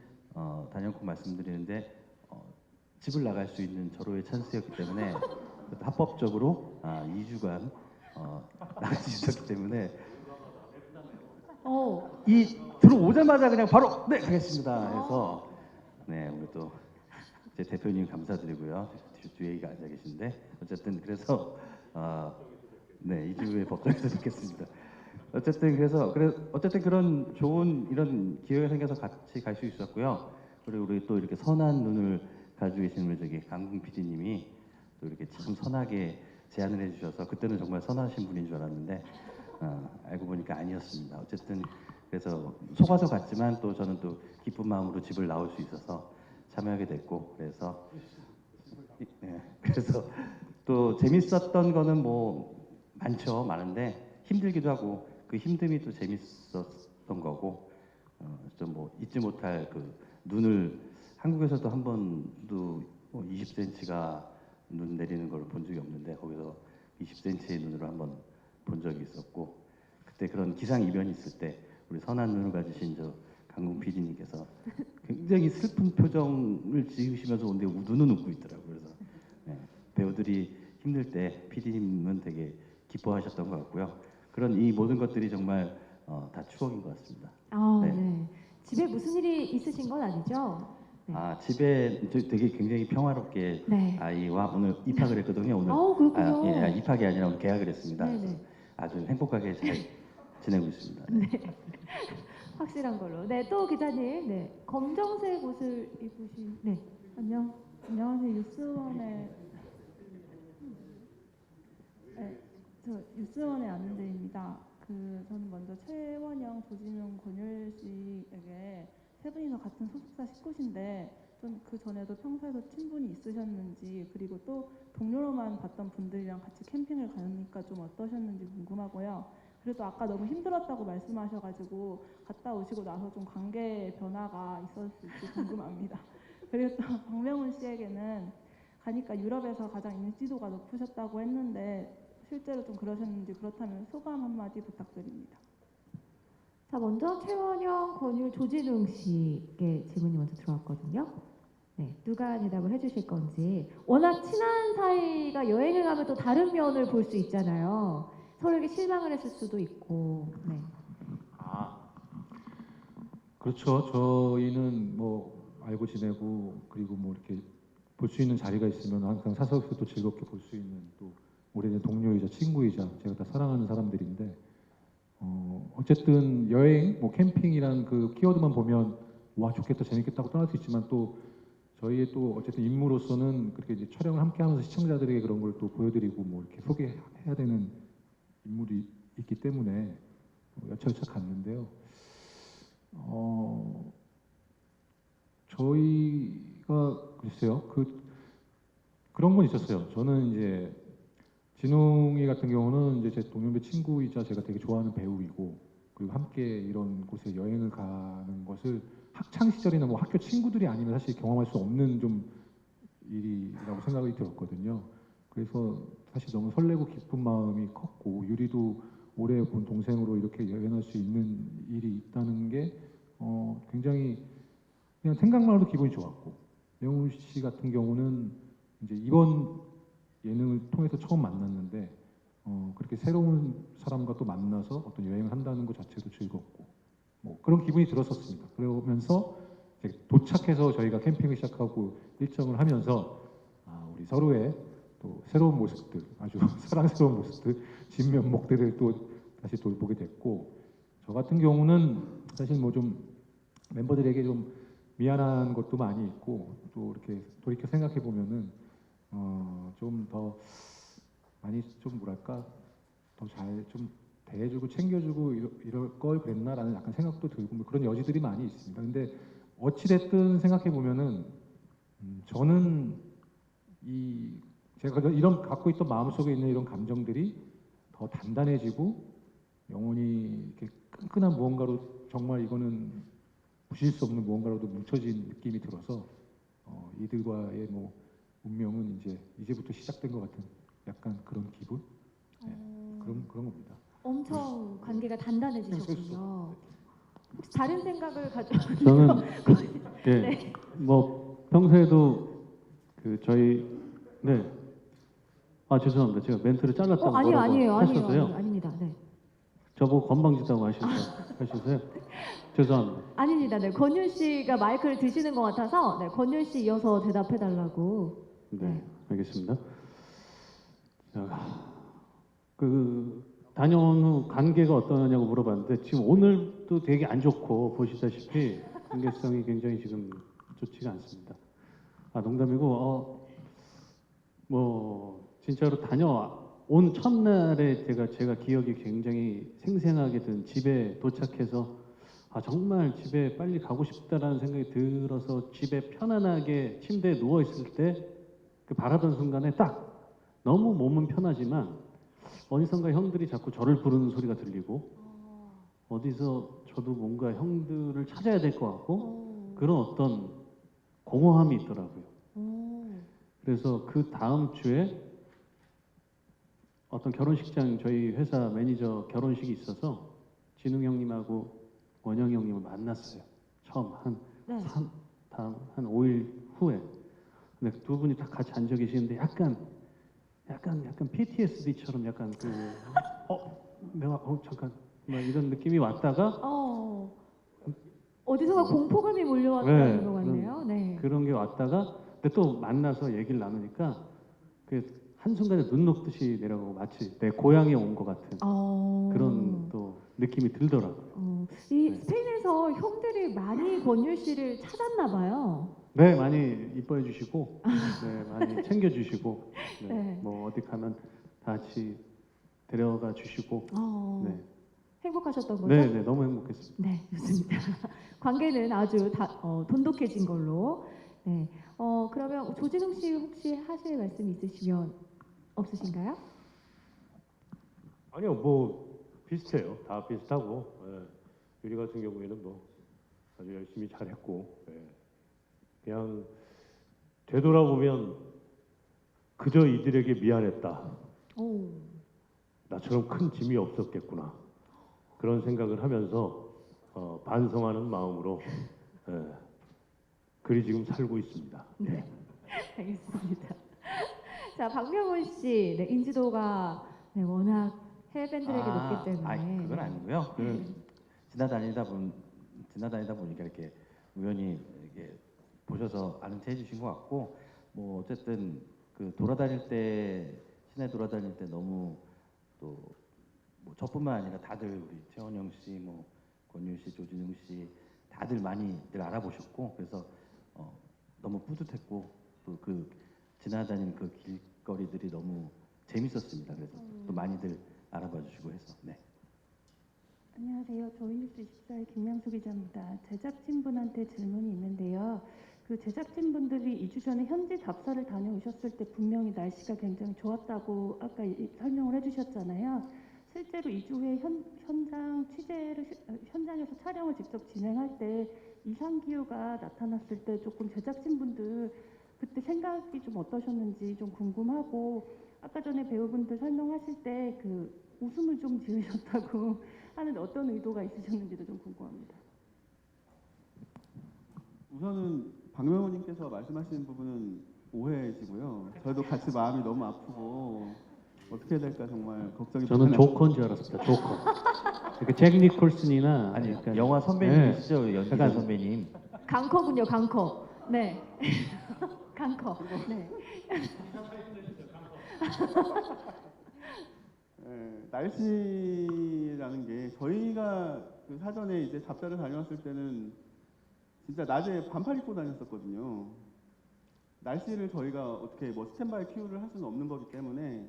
단연코 말씀드리는데 집을 나갈 수 있는 절호의 찬스였기 때문에 합법적으로 2주간 나갈 수 있었기 때문에 들어오자마자 그냥 바로 네 가겠습니다 해서 네 우리 또 제 대표님 감사드리고요. 뒤에 앉아 계신데 어쨌든 그래서 네 2주의 법정에서 뵙겠습니다. 어쨌든 그런 좋은 이런 기회가 생겨서 같이 갈 수 있었고요. 그리고 우리 또 이렇게 선한 눈을 가지고 계신 우리 저기 강궁 PD님이 또 이렇게 참 선하게 제안을 해주셔서 그때는 정말 선하신 분인 줄 알았는데 알고 보니까 아니었습니다. 어쨌든 그래서 속아서 갔지만 또 저는 또 기쁜 마음으로 집을 나올 수 있어서 참여하게 됐고 그래서 또 재밌었던 거는 많은데 힘들기도 하고 그 힘듦이 또 재밌었던 거고 좀 잊지 못할 그 눈을 한국에서도 한 번도 20cm가 눈 내리는 걸 본 적이 없는데 거기서 20cm의 눈으로 한번 본 적이 있었고 그때 그런 기상이변이 있을 때 우리 선한 눈을 가지신 저 강궁 PD님께서 굉장히 슬픈 표정을 지으시면서 오는데 눈은 웃고 있더라고요. 그래서 배우들이 힘들 때 PD님은 되게 기뻐하셨던 것 같고요. 그런 이 모든 것들이 정말 다 추억인 것 같습니다. 네. 집에 무슨 일이 있으신 건 아니죠? 네. 집에 되게 굉장히 평화롭게 네. 아이와 오늘 입학을 했거든요. 오늘 그렇군요. 입학이 아니라 오늘 계약을 했습니다. 네네. 그래서 아주 행복하게 잘 지내고 있습니다. 네. 확실한 걸로. 네, 또 기자님. 네. 검정색 옷을 입으신. 네. 안녕하세요. 뉴스원의 뉴스원의 안은재입니다. 저는 먼저 최원영, 조진웅, 권율 씨에게 세 분이서 같은 소속사 식구신데 좀 그 전에도 평소에도 친분이 있으셨는지 그리고 또 동료로만 봤던 분들이랑 같이 캠핑을 가니까 좀 어떠셨는지 궁금하고요. 그래도 아까 너무 힘들었다고 말씀하셔가지고 갔다 오시고 나서 좀 관계 변화가 있었을지 궁금합니다. 그리고 또 박명훈 씨에게는 가니까 유럽에서 가장 인지도가 높으셨다고 했는데 실제로 좀 그러셨는지 그렇다면 소감 한마디 부탁드립니다. 자, 먼저 최원영, 권율, 조진웅 씨에게 질문이 먼저 들어왔거든요. 네, 누가 대답을 해주실 건지. 워낙 친한 사이가 여행을 가면 또 다른 면을 볼 수 있잖아요. 서로에게 실망을 했을 수도 있고. 네. 그렇죠. 저희는 알고 지내고 그리고 이렇게 볼 수 있는 자리가 있으면 항상 사석에서 또 즐겁게 볼 수 있는 또 오래된 동료이자 친구이자 제가 다 사랑하는 사람들인데 어쨌든 여행, 뭐 캠핑이란 그 키워드만 보면 와 좋겠다, 재밌겠다고 떠날 수 있지만 또 저희의 또 어쨌든 임무로서는 그렇게 이제 촬영을 함께하면서 시청자들에게 그런 걸 또 보여드리고 뭐 이렇게 소개해야 되는 임무도 있기 때문에 여차여차 갔는데요. 저희가 글쎄요, 그런 건 있었어요. 저는 이제 진웅이 같은 경우는 이제 제 동년배 친구이자 제가 되게 좋아하는 배우이고, 그리고 함께 이런 곳에 여행을 가는 것을 학창 시절이나 뭐 학교 친구들이 아니면 사실 경험할 수 없는 좀 일이라고 생각이 들었거든요. 그래서 사실 너무 설레고 기쁜 마음이 컸고, 유리도 오래 본 동생으로 이렇게 여행할 수 있는 일이 있다는 게 굉장히 그냥 생각만으로도 기분이 좋았고, 명훈 씨 같은 경우는 이제 이번 예능을 통해서 처음 만났는데 그렇게 새로운 사람과 또 만나서 어떤 여행을 한다는 것 자체도 즐겁고 뭐 그런 기분이 들었었습니다. 그러면서 이제 도착해서 저희가 캠핑을 시작하고 일정을 하면서 우리 서로의 또 새로운 모습들, 아주 사랑스러운 모습들, 진면목들을 또 다시 돌보게 됐고, 저 같은 경우는 사실 뭐 좀 멤버들에게 좀 미안한 것도 많이 있고, 또 이렇게 돌이켜 생각해 보면은 좀 더 많이 좀 뭐랄까 더 잘 좀 대해주고 챙겨주고 이럴 걸 그랬나라는 약간 생각도 들고 뭐 그런 여지들이 많이 있습니다. 근데 어찌 됐든 생각해 보면은 저는 제가 이런 갖고 있던 마음속에 있는 이런 감정들이 더 단단해지고 영원히 이렇게 끈끈한 무언가로, 정말 이거는 부실 수 없는 무언가로도 뭉쳐진 느낌이 들어서 이들과의 뭐 운명은 이제부터 시작된 것 같은 약간 그런 기분? 네, 그런 겁니다. 엄청 관계가 단단해지셨군요. 혹시 다른 생각을 가져? 저는 예, 네. 뭐 평소에도 그 저희 네. 죄송합니다. 제가 멘트를 잘랐다고 아니요, 뭐라고 아니에요, 하셔서요. 아닙니다. 네. 저보고 건방지다고 하셔서요. 죄송합니다. 아닙니다. 네, 권윤 씨가 마이크를 드시는 것 같아서 네, 권윤 씨 이어서 대답해 달라고. 네, 알겠습니다. 자, 다녀온 후 관계가 어떠냐고 물어봤는데 지금 오늘도 되게 안 좋고 보시다시피 관계성이 굉장히 지금 좋지가 않습니다. 농담이고 뭐 진짜로 다녀온 첫날에 제가 기억이 굉장히 생생하게 든 집에 도착해서 정말 집에 빨리 가고 싶다라는 생각이 들어서 집에 편안하게 침대에 누워 있을 때 그 바라던 순간에 딱 너무 몸은 편하지만 어디선가 형들이 자꾸 저를 부르는 소리가 들리고 어디서 저도 뭔가 형들을 찾아야 될 것 같고 그런 어떤 공허함이 있더라고요. 그래서 그 다음 주에 어떤 결혼식장, 저희 회사 매니저 결혼식이 있어서 진웅 형님하고 원영 형님을 만났어요. 처음 다음 한 5일 후에. 근데 두 분이 다 같이 앉아 계시는데 약간 PTSD처럼 약간 잠깐 뭐 이런 느낌이 왔다가 어디선가 공포감이 몰려왔다는 것 같네요. 네. 그런 게 왔다가 근데 또 만나서 얘기를 나누니까 그 한순간에 눈 녹듯이 내려가고 마치 내 고향에 온 것 같은 그런 또 느낌이 들더라고요. 스페인에서 형들이 많이 권율 씨를 찾았나 봐요. 네, 많이 이뻐해 주시고, 네, 많이 챙겨 주시고, 네, 네. 뭐 어디 가면 다 같이 데려가 주시고, 네, 행복하셨던 거죠? 네, 너무 행복했습니다. 네, 좋습니다. 관계는 아주 돈독해진 걸로. 네. 그러면 조진웅 씨 혹시 하실 말씀 있으시면 없으신가요? 아니요, 뭐 비슷해요. 다 비슷하고 유리 같은 경우에는 뭐 아주 열심히 잘했고 그냥 되돌아보면 그저 이들에게 미안했다. 나처럼 큰 짐이 없었겠구나. 그런 생각을 하면서 반성하는 마음으로 그리 지금 살고 있습니다. 네, 알겠습니다. 자, 박명훈 씨, 네, 인지도가 워낙 해외 팬들에게 높기 때문에. 그건 아니고요. 지나다니다 보니까 이렇게 우연히 이렇게 보셔서 아는 체 해주신 것 같고, 뭐 어쨌든 그 시내 돌아다닐 때 너무 또 뭐 저뿐만 아니라 다들 우리 최원영 씨, 뭐 권율 씨, 조진웅 씨 다들 많이들 알아보셨고 그래서 너무 뿌듯했고 또 그 지나다니는 그 길거리들이 너무 재밌었습니다. 그래서 또 많이들 알아봐 주시고 해서 네. 안녕하세요. 조이뉴스 24의 김양수 기자입니다. 제작진분한테 질문이 있는데요. 그 제작진분들이 2주 전에 현지 답사를 다녀오셨을 때 분명히 날씨가 굉장히 좋았다고 아까 설명을 해주셨잖아요. 실제로 2주 후에 현장에서 촬영을 직접 진행할 때 이상 기후가 나타났을 때 조금 제작진분들 그때 생각이 좀 어떠셨는지 좀 궁금하고 아까 전에 배우분들 설명하실 때 그 웃음을 좀 지으셨다고 하는 어떤 의도가 있으셨는지도 좀 궁금합니다. 우선은 박명호님께서 말씀하시는 부분은 오해지고요. 저도 같이 마음이 너무 아프고 어떻게 해야 될까 정말 걱정이 저는 많아요. 조커인 줄 알았습니다. 조커. 그러니까 잭 니콜슨이나 아니 약간 영화 선배님이시죠 연기자 약간 선배님. 강커군요, 강커. 네. 강커. 네. 날씨라는 게 저희가 그 사전에 이제 답사를 다녀왔을 때는 진짜 낮에 반팔 입고 다녔었거든요. 날씨를 저희가 어떻게 뭐 스탠바이 큐를 할 수는 없는 거기 때문에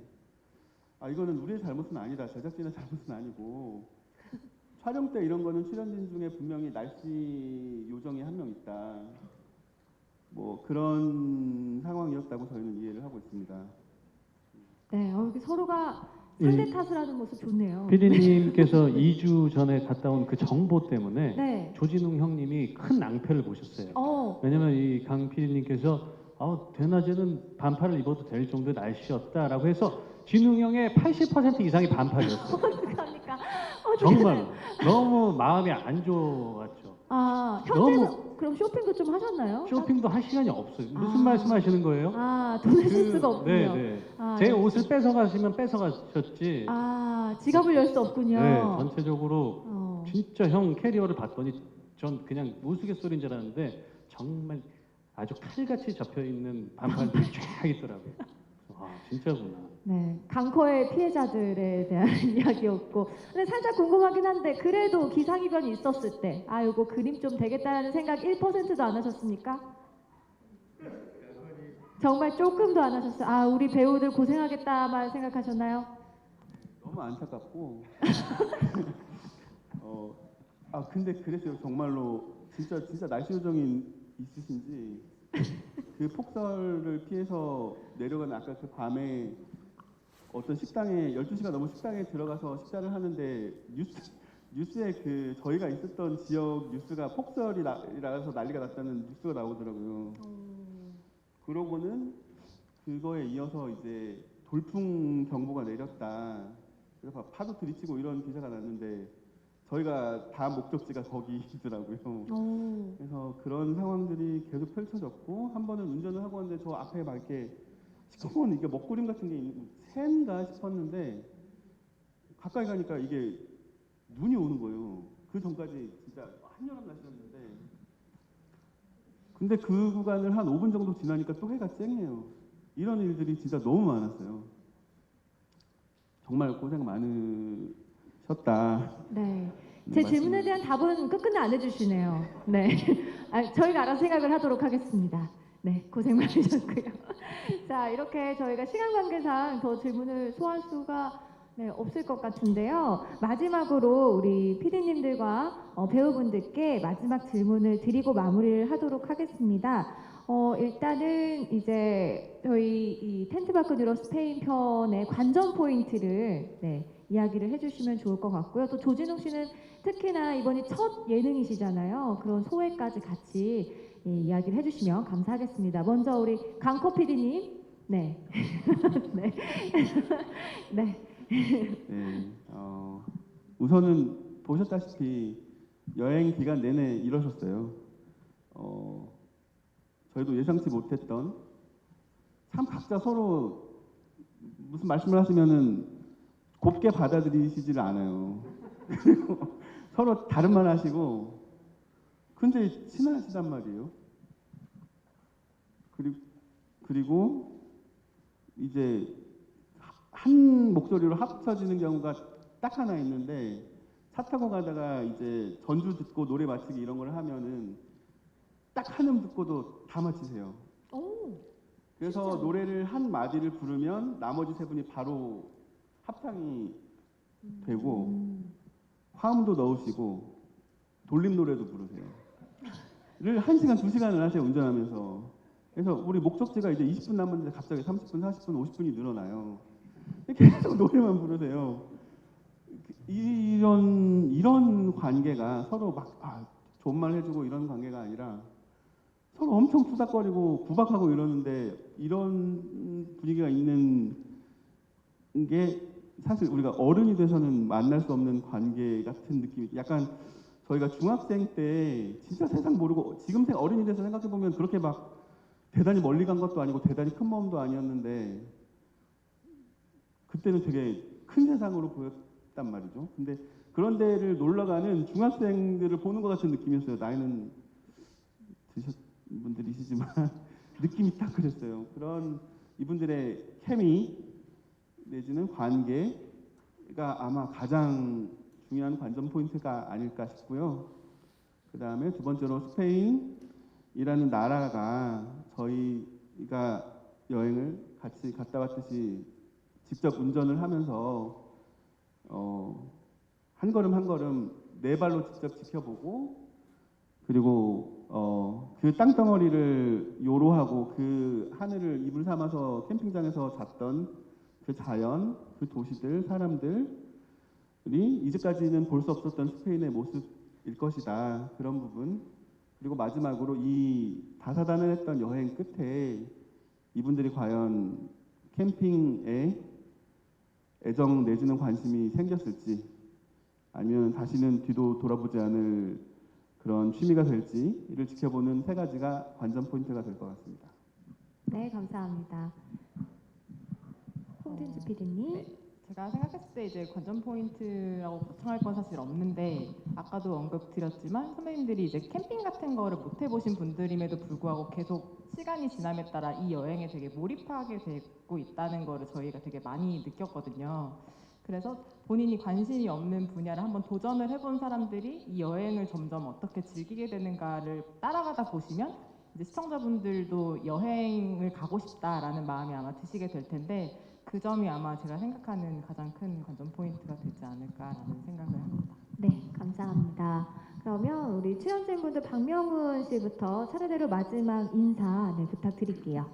이거는 우리의 잘못은 아니다. 제작진의 잘못은 아니고 촬영 때 이런 거는 출연진 중에 분명히 날씨 요정이 한 명 있다. 뭐 그런 상황이었다고 저희는 이해를 하고 있습니다. 네, 이렇게 서로가 상대 탓을 하는 모습 좋네요. PD님께서 2주 전에 갔다 온 그 정보 때문에 네. 조진웅 형님이 큰 낭패를 보셨어요. 왜냐면 이 강 PD님께서 대낮에는 반팔을 입어도 될 정도의 날씨였다라고 해서 진웅 형의 80% 이상이 반팔이었어요. 어떡합니까? 정말 너무 마음이 안 좋았죠. 현지에서 그럼 쇼핑도 좀 하셨나요? 쇼핑도 할 시간이 없어요. 무슨 말씀하시는 거예요? 돈을 쓸 수가 없군요. 네. 제 옷을 뺏어가시면 뺏어가셨지. 지갑을 열 수 없군요. 네, 전체적으로 진짜 형 캐리어를 봤더니 전 그냥 우스갯소리인 줄 알았는데 정말 아주 칼같이 접혀있는 반팔들이 쫙 있더라고요. 진짜구나. 네, 강커의 피해자들에 대한 이야기였고, 근데 살짝 궁금하긴 한데 그래도 기상이변이 있었을 때, 이거 그림 좀 되겠다라는 생각 1%도 안 하셨습니까? 정말 조금도 안 하셨어요? 우리 배우들 고생하겠다만 생각하셨나요? 너무 안타깝고 근데 그랬어요. 정말로 진짜 날씨 요정이 있으신지 그 폭설을 피해서 내려가는 아까 그 밤에 어떤 식당에 12시가 넘은 식당에 들어가서 식사를 하는데 뉴스에 그 저희가 있었던 지역 뉴스가 폭설이 나서 난리가 났다는 뉴스가 나오더라고요. 그러고는 그거에 이어서 이제 돌풍 경보가 내렸다. 그래서 파도 들이치고 이런 기사가 났는데 저희가 다음 목적지가 거기더라고요. 그래서 그런 상황들이 계속 펼쳐졌고 한 번은 운전을 하고 왔는데 저 앞에 막 이렇게 시커먼 이게 먹구름 같은 게 있는 새인가 싶었는데 가까이 가니까 이게 눈이 오는 거예요. 그 전까지 진짜 한여름 날씨였는데 근데 그 구간을 한 5분 정도 지나니까 또 해가 쨍해요. 이런 일들이 진짜 너무 많았어요. 정말 고생 많으셨다. 네. 제 질문에 대한 답은 끝끝내 안 해주시네요. 네. 저희가 알아서 생각을 하도록 하겠습니다. 네. 고생 많으셨고요. 자, 이렇게 저희가 시간 관계상 더 질문을 소화할 수가 없을 것 같은데요. 마지막으로 우리 PD님들과 배우분들께 마지막 질문을 드리고 마무리를 하도록 하겠습니다. 일단은 이제 저희 이 텐트바크 뉴러 스페인 편의 관전 포인트를 이야기를 해주시면 좋을 것 같고요. 또 조진웅 씨는 특히나 이번이 첫 예능이시잖아요. 그런 소회까지 같이 이야기를 해주시면 감사하겠습니다. 먼저 우리 강커 PD님. 네. 네. 네. 우선은 보셨다시피 여행 기간 내내 이러셨어요. 저희도 예상치 못했던 참 각자 서로 무슨 말씀을 하시면은 곱게 받아들이시지를 않아요. 그리고 서로 다른 말 하시고 근데 친하시단 말이에요. 그리고 이제 한 목소리로 합쳐지는 경우가 딱 하나 있는데 차 타고 가다가 이제 전주 듣고 노래 맞추기 이런 걸 하면은 딱 한 음 듣고도 다 맞히세요. 오, 그래서 진짜? 노래를 한 마디를 부르면 나머지 세 분이 바로 합창이 되고 화음도 넣으시고 돌림 노래도 부르세요. 를 1시간, 2시간을 하세요, 운전하면서. 그래서 우리 목적지가 이제 20분 남았는데 갑자기 30분, 40분, 50분이 늘어나요. 계속 노래만 부르세요. 이런 관계가 서로 막 좋은 말 해주고 이런 관계가 아니라 서로 엄청 투닥거리고 구박하고 이러는데 이런 분위기가 있는 게 사실 우리가 어른이 돼서는 만날 수 없는 관계 같은 느낌이 약간 저희가 중학생 때 진짜 세상 모르고 지금 어른이 돼서 생각해 보면 그렇게 막 대단히 멀리 간 것도 아니고 대단히 큰 마음도 아니었는데 그때는 되게 큰 세상으로 보였단 말이죠. 근데 그런 데를 놀러 가는 중학생들을 보는 것 같은 느낌이었어요. 나이는 드셨 분들이시지만 느낌이 딱 그랬어요. 그런 이분들의 케미 내지는 관계가 아마 가장 중요한 관전 포인트가 아닐까 싶고요. 그 다음에 두 번째로 스페인이라는 나라가 저희가 여행을 같이 갔다 왔듯이 직접 운전을 하면서 한 걸음 한 걸음 네 발로 직접 지켜보고 그리고 그 땅덩어리를 요로하고 그 하늘을 이불 삼아서 캠핑장에서 잤던 그 자연, 그 도시들, 사람들이 이제까지는 볼 수 없었던 스페인의 모습일 것이다. 그런 부분. 그리고 마지막으로 이 다사다난했던 여행 끝에 이분들이 과연 캠핑에 애정 내지는 관심이 생겼을지 아니면 다시는 뒤도 돌아보지 않을 그런 취미가 될지를 지켜보는 세 가지가 관전 포인트가 될 것 같습니다. 네, 감사합니다. 홍진주 PD님. 네, 제가 생각했을 때 이제 관전 포인트라고 거창할 건 사실 없는데 아까도 언급드렸지만 선배님들이 이제 캠핑 같은 거를 못 해보신 분들임에도 불구하고 계속 시간이 지남에 따라 이 여행에 되게 몰입하게 되고 있다는 거를 저희가 되게 많이 느꼈거든요. 그래서 본인이 관심이 없는 분야를 한번 도전을 해본 사람들이 이 여행을 점점 어떻게 즐기게 되는가를 따라가다 보시면 이제 시청자분들도 여행을 가고 싶다라는 마음이 아마 드시게 될 텐데 그 점이 아마 제가 생각하는 가장 큰 관전 포인트가 되지 않을까라는 생각을 합니다. 네, 감사합니다. 그러면 우리 출연진분들 박명훈 씨부터 차례대로 마지막 인사 부탁드릴게요.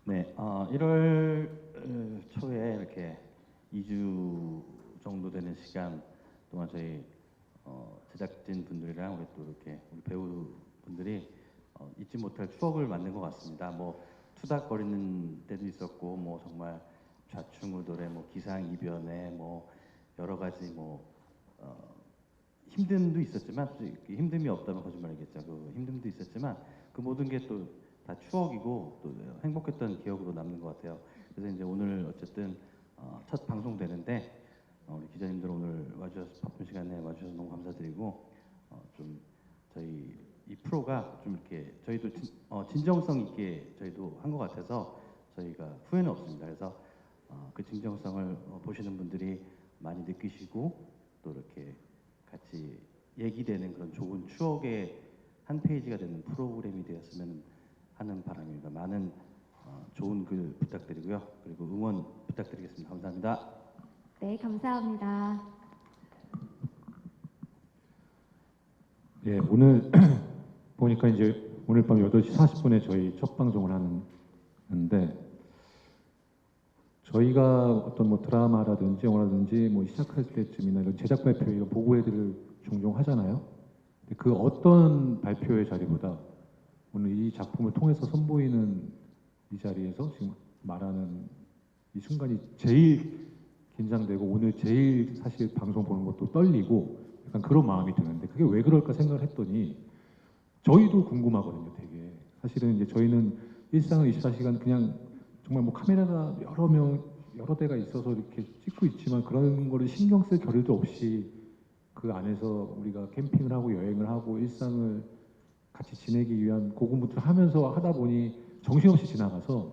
네, 1월 초에 이렇게 2주 정도 되는 시간 동안 저희 제작진 분들이랑 우리 또 이렇게 우리 배우분들이 잊지 못할 추억을 만든 것 같습니다. 뭐 투닥거리는 때도 있었고, 뭐 정말 좌충우돌에 뭐 기상이변에 뭐 여러 가지 뭐 힘듦도 있었지만 힘듦이 없다면 거짓말이겠죠. 그 힘듦도 있었지만 그 모든 게 또 다 추억이고 또 행복했던 기억으로 남는 것 같아요. 그래서 이제 오늘 어쨌든 첫 방송 되는데 우리 기자님들 오늘 와주셔서 바쁜 시간에 와주셔서 너무 감사드리고 좀 저희 이 프로가 좀 이렇게 저희도 진정성 있게 저희도 한 것 같아서 저희가 후회는 없습니다. 그래서 그 진정성을 보시는 분들이 많이 느끼시고 또 이렇게 같이 얘기되는 그런 좋은 추억의 한 페이지가 되는 프로그램이 되었으면 하는 바람입니다. 많은 좋은 글 부탁드리고요. 그리고 응원 부탁드리겠습니다. 감사합니다. 네, 감사합니다. 예, 오늘 보니까 이제 오늘 밤 8시 40분에 저희 첫 방송을 하는데 저희가 어떤 뭐 드라마라든지 영화라든지 뭐 시작할 때쯤이나 이런 제작 발표 이런 보고회들을 종종 하잖아요. 근데 그 어떤 발표의 자리보다 오늘 이 작품을 통해서 선보이는 이 자리에서 지금 말하는 이 순간이 제일 긴장되고 오늘 제일 사실 방송 보는 것도 떨리고 약간 그런 마음이 드는데 그게 왜 그럴까 생각을 했더니 저희도 궁금하거든요, 되게. 사실은 이제 저희는 일상을 24시간 그냥 정말 뭐 카메라가 여러 대가 있어서 이렇게 찍고 있지만 그런 거를 신경 쓸 겨를도 없이 그 안에서 우리가 캠핑을 하고 여행을 하고 일상을 같이 지내기 위한 고군분투를 하면서 하다 보니 정신없이 지나가서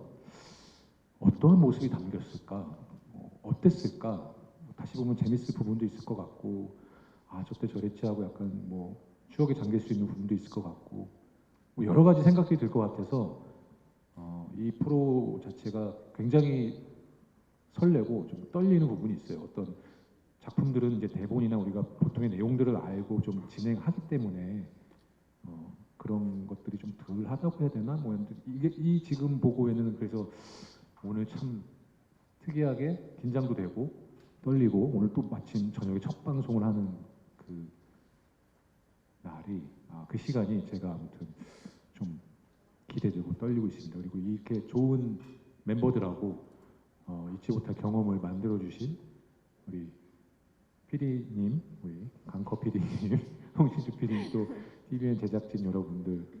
어떠한 모습이 담겼을까, 어땠을까, 다시 보면 재밌을 부분도 있을 것 같고, 아 저때 저랬지 하고 약간 뭐 추억에 잠길 수 있는 부분도 있을 것 같고, 뭐 여러 가지 생각들이 들 것 같아서 이 프로 자체가 굉장히 설레고 좀 떨리는 부분이 있어요. 어떤 작품들은 이제 대본이나 우리가 보통의 내용들을 알고 좀 진행하기 때문에 그런 것들이 좀 덜 하다고 해야 되나? 뭐 이게 이 지금 보고에는 그래서 오늘 참 특이하게 긴장도 되고 떨리고, 오늘 또 마침 저녁에 첫 방송을 하는 그 날이 그 시간이 제가 아무튼 좀 기대되고 떨리고 있습니다. 그리고 이렇게 좋은 멤버들하고 잊지 못할 경험을 만들어 주신 우리 PD님, 우리 강커 PD님, 홍신주 PD님, 또 TVN 제작진 여러분들, 또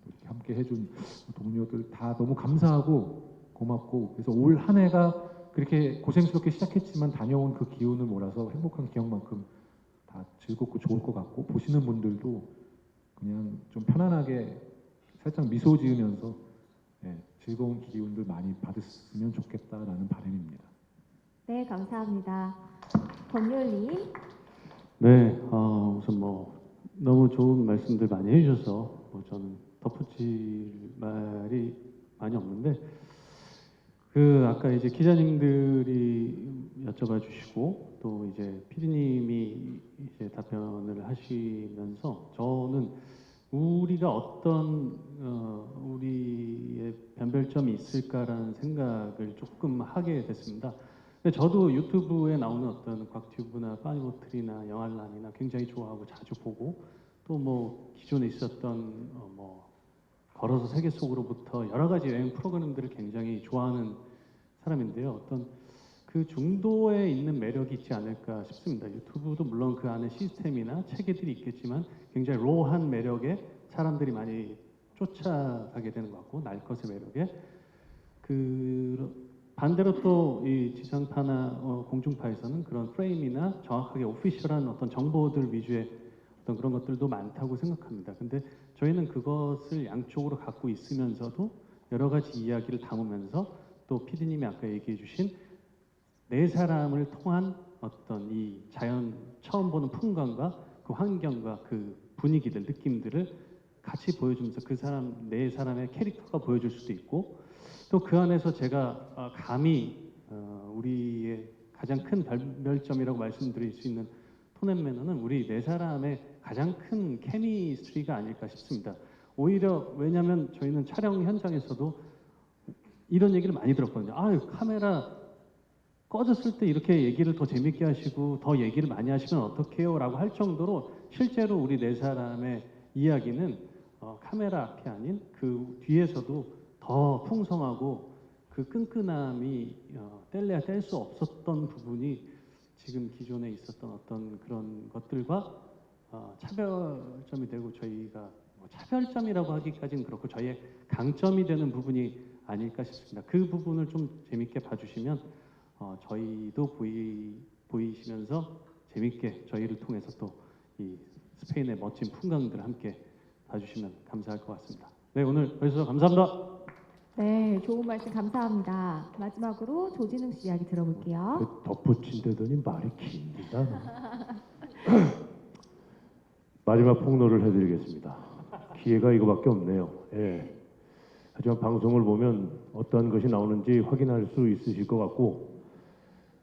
이렇게 함께 해준 동료들 다 너무 감사하고 고맙고, 그래서 올 한 해가 그렇게 고생스럽게 시작했지만 다녀온 그 기운을 몰아서 행복한 기억만큼 다 즐겁고 좋을 것 같고, 보시는 분들도 그냥 좀 편안하게 살짝 미소 지으면서 즐거운 기운들 많이 받았으면 좋겠다라는 바람입니다. 네, 감사합니다. 권율님. 네, 우선 뭐 너무 좋은 말씀들 많이 해주셔서 뭐 저는 덧붙일 말이 많이 없는데, 그 아까 이제 기자님들이 여쭤봐 주시고 또 이제 PD님이 이제 답변을 하시면서 저는 우리가 어떤 우리의 변별점이 있을까라는 생각을 조금 하게 됐습니다. 근데 저도 유튜브에 나오는 어떤 곽튜브나 빠니모틀이나 영알람이나 굉장히 좋아하고 자주 보고, 또 뭐 기존에 있었던 뭐 걸어서 세계 속으로부터 여러 가지 여행 프로그램들을 굉장히 좋아하는 사람인데요. 어떤 그 중도에 있는 매력이 있지 않을까 싶습니다. 유튜브도 물론 그 안에 시스템이나 체계들이 있겠지만 굉장히 로한 매력에 사람들이 많이 쫓아가게 되는 것 같고, 날 것의 매력에 반대로 또 이 지상파나 공중파에서는 그런 프레임이나 정확하게 오피셜한 어떤 정보들 위주의 어떤 그런 것들도 많다고 생각합니다. 근데 저희는 그것을 양쪽으로 갖고 있으면서도 여러 가지 이야기를 담으면서, 또 PD님이 아까 얘기해 주신 네 사람을 통한 어떤 이 자연 처음 보는 풍광과 그 환경과 그 분위기들, 느낌들을 같이 보여주면서 그 사람, 네 사람의 캐릭터가 보여줄 수도 있고, 또 그 안에서 제가 감히 우리의 가장 큰 변별점이라고 말씀드릴 수 있는 톤 앤 매너는 우리 네 사람의 가장 큰 케미스트리가 아닐까 싶습니다. 오히려 왜냐하면 저희는 촬영 현장에서도 이런 얘기를 많이 들었거든요. 아유, 카메라 꺼졌을 때 이렇게 얘기를 더 재밌게 하시고 더 얘기를 많이 하시면 어떡해요? 라고 할 정도로 실제로 우리 네 사람의 이야기는 카메라 앞이 아닌 그 뒤에서도 더 풍성하고 그 끈끈함이 뗄래야 뗄 수 없었던 부분이 지금 기존에 있었던 어떤 그런 것들과 차별점이 되고, 저희가 뭐 차별점이라고 하기까지는 그렇고 저희의 강점이 되는 부분이 아닐까 싶습니다. 그 부분을 좀 재밌게 봐주시면 저희도 보이시면서 재밌게 저희를 통해서 또 이 스페인의 멋진 풍광들을 함께 봐주시면 감사할 것 같습니다. 네, 오늘 와주셔서 감사합니다. 네, 좋은 말씀 감사합니다. 마지막으로 조진웅 씨 이야기 들어볼게요. 덧붙인다더니 말이 깁니다. 마지막 폭로를 해드리겠습니다. 기회가 이거밖에 없네요. 예. 하지만 방송을 보면 어떤 것이 나오는지 확인할 수 있으실 것 같고,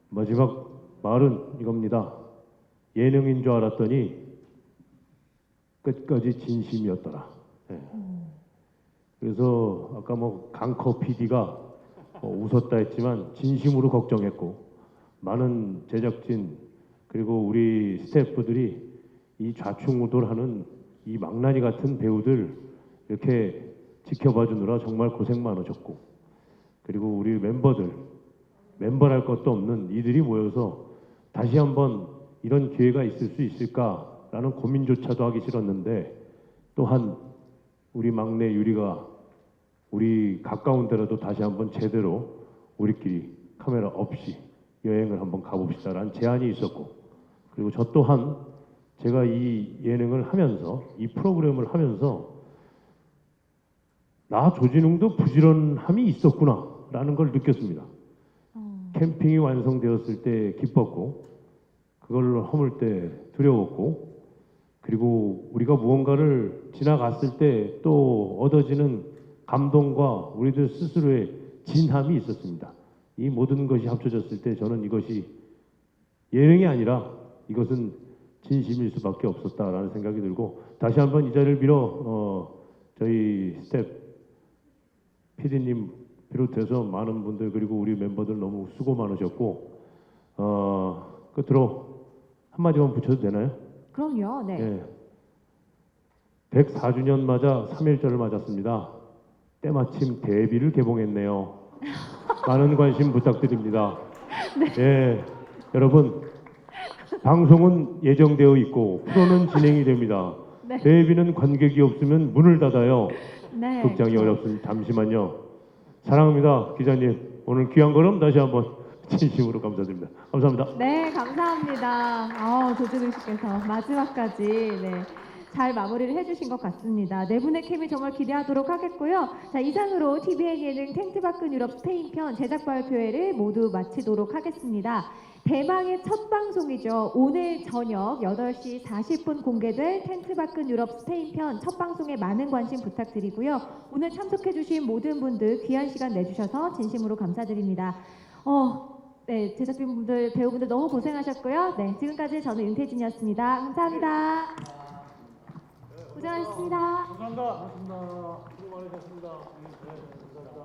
마지막 말은 이겁니다. 예능인 줄 알았더니 끝까지 진심이었더라. 예. 그래서 아까 뭐 강커 PD가 웃었다 했지만 진심으로 걱정했고, 많은 제작진 그리고 우리 스태프들이 이 좌충우돌하는 이 망나니 같은 배우들 이렇게 지켜봐 주느라 정말 고생 많으셨고, 그리고 우리 멤버랄 것도 없는 이들이 모여서 다시 한번 이런 기회가 있을 수 있을까라는 고민조차도 하기 싫었는데, 또한 우리 막내 유리가 우리 가까운 데라도 다시 한번 제대로 우리끼리 카메라 없이 여행을 한번 가봅시다라는 제안이 있었고, 그리고 저 또한 제가 이 예능을 하면서, 이 프로그램을 하면서 나 조진웅도 부지런함이 있었구나 라는 걸 느꼈습니다. 캠핑이 완성되었을 때 기뻤고, 그걸 허물 때 두려웠고, 그리고 우리가 무언가를 지나갔을 때 또 얻어지는 감동과 우리들 스스로의 진함이 있었습니다. 이 모든 것이 합쳐졌을 때 저는 이것이 예능이 아니라 이것은 진심일 수밖에 없었다라는 생각이 들고, 다시 한번 이 자리를 빌어 저희 스텝 PD님 비롯해서 많은 분들, 그리고 우리 멤버들 너무 수고 많으셨고, 끝으로 한마디만 붙여도 되나요? 그럼요. 네. 104주년 맞아 3일절을 맞았습니다. 때마침 데뷔를 개봉했네요. 많은 관심 부탁드립니다. 예, 여러분, 방송은 예정되어 있고 프로는 진행이 됩니다. 네. 데뷔는 관객이 없으면 문을 닫아요. 네. 극장이 어렵습니다. 잠시만요. 사랑합니다, 기자님. 오늘 귀한 걸음 다시 한번 진심으로 감사드립니다. 감사합니다. 네, 감사합니다. 조진웅 씨께서 마지막까지 잘 마무리를 해주신 것 같습니다. 네 분의 케미 정말 기대하도록 하겠고요. 자, 이상으로 TVN 예능 텐트 밖은 유럽 스페인 편 제작 발표회를 모두 마치도록 하겠습니다. 대망의 첫 방송이죠. 오늘 저녁 8시 40분 공개될 텐트 밖은 유럽 스페인 편 첫 방송에 많은 관심 부탁드리고요. 오늘 참석해주신 모든 분들 귀한 시간 내주셔서 진심으로 감사드립니다. 네, 제작진분들, 배우분들 너무 고생하셨고요. 네, 지금까지 저는 윤태진이었습니다. 감사합니다. 고생하셨습니다. 감사합니다. 수고 많으셨습니다. 감사합니다.